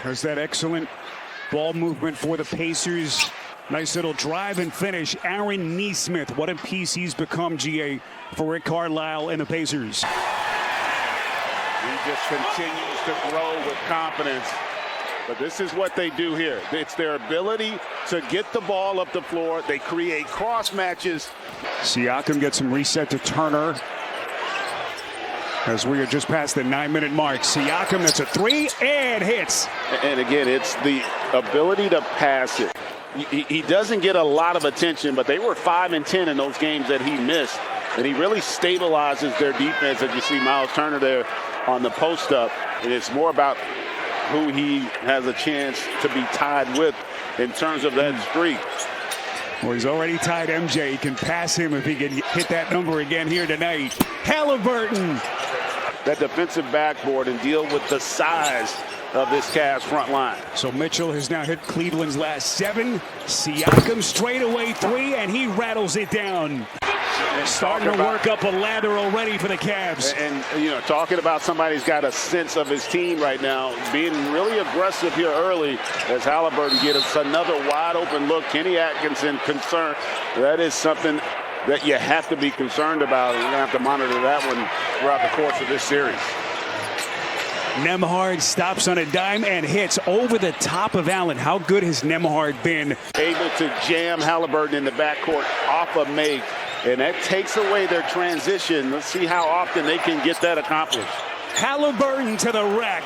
There's that excellent ball movement for the Pacers. Nice little drive and finish. Aaron Nesmith, what a piece he's become, GA, for Rick Carlisle and the Pacers. He just continues to grow with confidence. But this is what they do here. It's their ability to get the ball up the floor. They create cross matches. Siakam gets some reset to Turner. As we are just past the 9-minute mark. Siakam, that's a three, and hits. And again, it's the ability to pass it. He doesn't get a lot of attention, but they were 5 and 10 in those games that he missed. And he really stabilizes their defense, as you see Myles Turner there on the post-up. And it's more about who he has a chance to be tied with in terms of that streak. Well, he's already tied MJ. He can pass him if he can hit that number again here tonight. Haliburton. That defensive backboard and deal with the size of this Cavs front line. So Mitchell has now hit Cleveland's last 7. Siakam straightaway 3, and he rattles it down. Starting to work up a ladder already for the Cavs. And you know, talking about somebody who's got a sense of his team right now, being really aggressive here early as Haliburton gets another wide open look. Kenny Atkinson concerned. That is something that you have to be concerned about. You're going to have to monitor that one throughout the course of this series. Nembhard stops on a dime and hits over the top of Allen. How good has Nembhard been? Able to jam Haliburton in the backcourt off a make, and that takes away their transition. Let's see how often they can get that accomplished. Haliburton to the rack.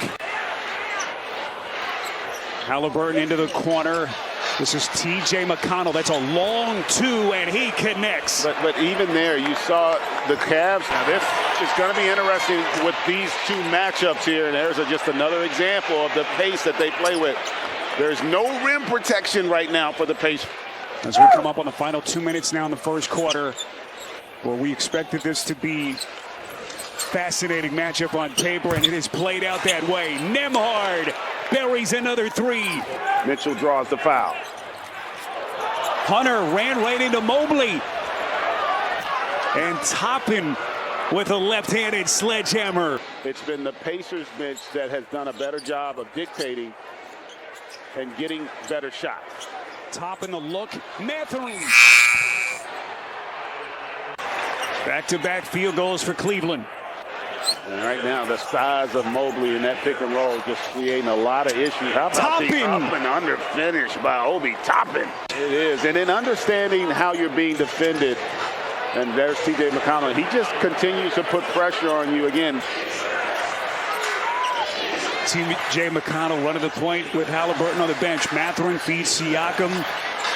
Haliburton into the corner. This is T.J. McConnell. That's a long 2, and he connects. But even there, you saw the Cavs. Now this is going to be interesting with these 2 matchups here, and there's just another example of the pace that they play with. There's no rim protection right now for the Pacers. As we come up on the final 2 minutes now in the first quarter, where we expected this to be fascinating matchup on paper, and it is played out that way. Nembhard buries another 3. Mitchell draws the foul. Hunter ran right into Mobley. And Toppin with a left-handed sledgehammer. It's been the Pacers bench that has done a better job of dictating and getting better shots. Toppin the look. Mathurin. Back-to-back field goals for Cleveland. And right now, the size of Mobley in that pick and roll just creating a lot of issues. How about the up and under finish by Obi Toppin? It is. And in understanding how you're being defended, and there's T.J. McConnell. He just continues to put pressure on you again. T.J. McConnell running the point with Haliburton on the bench. Mathurin feeds Siakam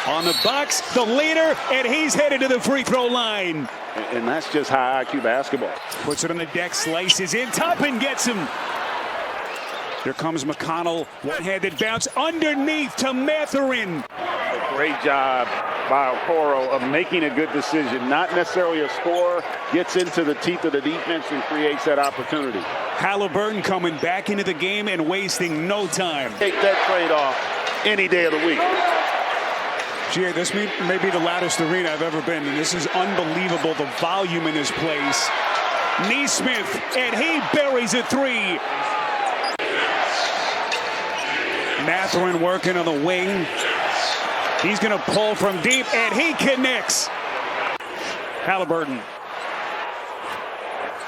on the box, the leader, and he's headed to the free throw line. And that's just high IQ basketball. Puts it on the deck, slices in. Toppin gets him. Here comes McConnell. One-handed bounce underneath to Mathurin. A great job by Okoro of making a good decision. Not necessarily a scorer. Gets into the teeth of the defense and creates that opportunity. Haliburton coming back into the game and wasting no time. Take that trade off any day of the week. Gee, this may be the loudest arena I've ever been, and this is unbelievable, the volume in this place. Nesmith, and he buries a 3. Mathurin working on the wing. He's going to pull from deep, and he connects. Haliburton.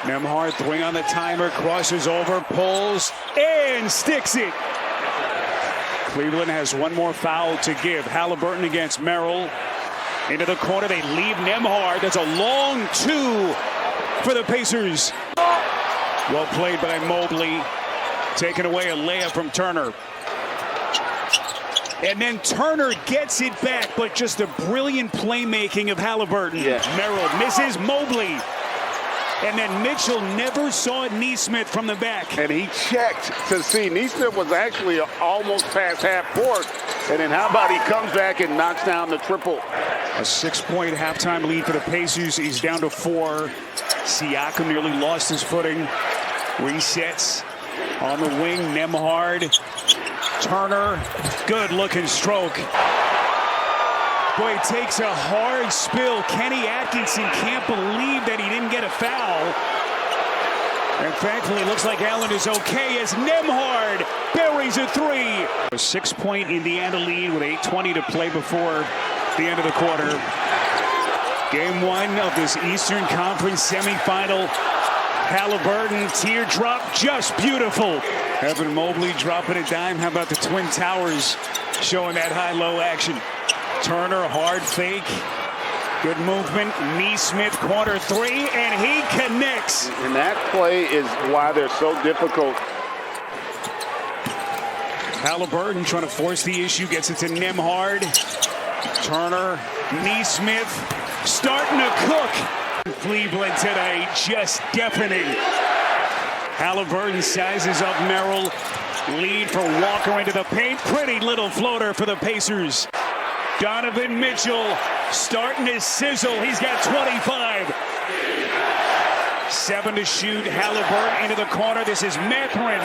Nembhard throwing on the timer, crosses over, pulls, and sticks it. Cleveland has one more foul to give. Haliburton against Merrill. Into the corner, they leave Nembhard. That's a long 2 for the Pacers. Well played by Mobley. Taking away a layup from Turner. And then Turner gets it back, but just a brilliant playmaking of Haliburton. Yeah. Merrill misses Mobley. And then Mitchell never saw Nesmith from the back. And he checked to see. Nesmith was actually almost past half court. And then how about he comes back and knocks down the triple. A 6-point halftime lead for the Pacers. He's down to 4. Siakam nearly lost his footing. Resets on the wing. Nembhard. Turner. Good looking stroke. Boy, it takes a hard spill. Kenny Atkinson can't believe that he didn't get a foul. And thankfully, it looks like Allen is okay as Nembhard buries buries a three. A 6-point Indiana lead with 8:20 to play before the end of the quarter. Game one of this Eastern Conference Semifinal. Haliburton, teardrop, just beautiful. Evan Mobley dropping a dime. How about the Twin Towers showing that high-low action? Turner, hard fake. Good movement. Nesmith, corner three, and he connects. And that play is why they're so difficult. Haliburton trying to force the issue, gets it to Nembhard. Turner, Nesmith, starting to cook. Cleveland today, just deafening. Haliburton sizes up Merrill. Lead for Walker into the paint. Pretty little floater for the Pacers. Donovan Mitchell starting to sizzle. He's got 25. 7 to shoot. Haliburton into the corner. This is Mathurin.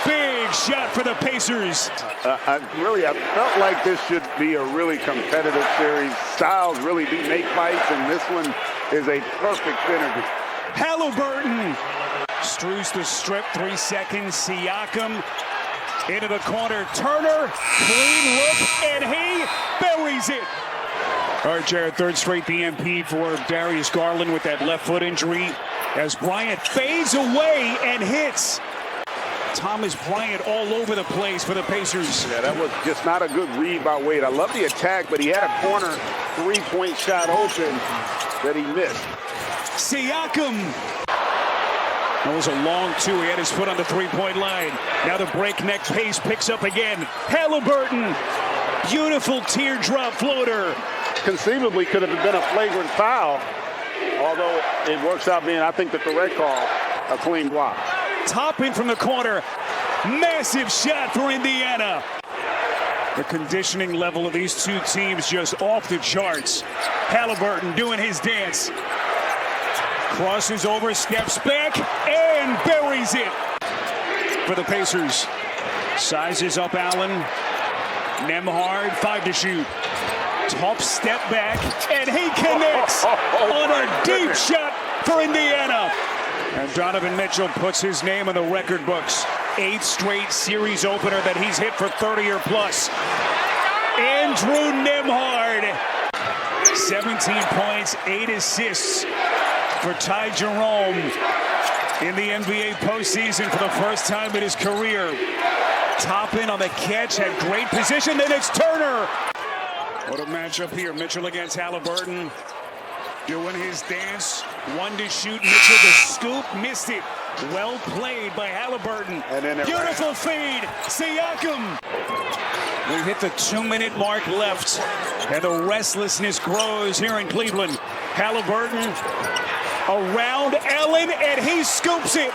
Big shot for the Pacers. I felt like this should be a really competitive series. Styles really do make fights, and this one is a perfect synergy. Haliburton strews the strip. 3 seconds. Siakam into the corner. Turner, clean look, and he buries it. All right, Jared, third straight BMP for Darius Garland with that left foot injury as Bryant fades away and hits. Thomas Bryant all over the place for the Pacers. Yeah, that was just not a good read by Wade. I love the attack, but he had a corner three-point shot open that he missed. Siakam. That was a long two. He had his foot on the three-point line. Now the breakneck pace picks up again. Haliburton. Beautiful teardrop floater. Conceivably could have been a flagrant foul, although it works out being, I think, the correct call, a clean block. Topping from the corner. Massive shot for Indiana. The conditioning level of these two teams just off the charts. Haliburton doing his dance. Crosses over, steps back, and buries it for the Pacers. Sizes up Allen. Nembhard, 5 to shoot. Top step back, and he connects on a deep shot for Indiana. And Donovan Mitchell puts his name in the record books. 8th straight series opener that he's hit for 30 or plus. Andrew Nembhard, 17 points, 8 assists for Ty Jerome in the NBA postseason for the first time in his career. Toppin on the catch, had great position, then it's Turner. What a matchup here. Mitchell against Haliburton. Doing his dance. 1 to shoot. Mitchell the scoop. Missed it. Well played by Haliburton. And then beautiful feed. Siakam. We hit the 2-minute mark left. And the restlessness grows here in Cleveland. Haliburton around Allen, and he scoops it.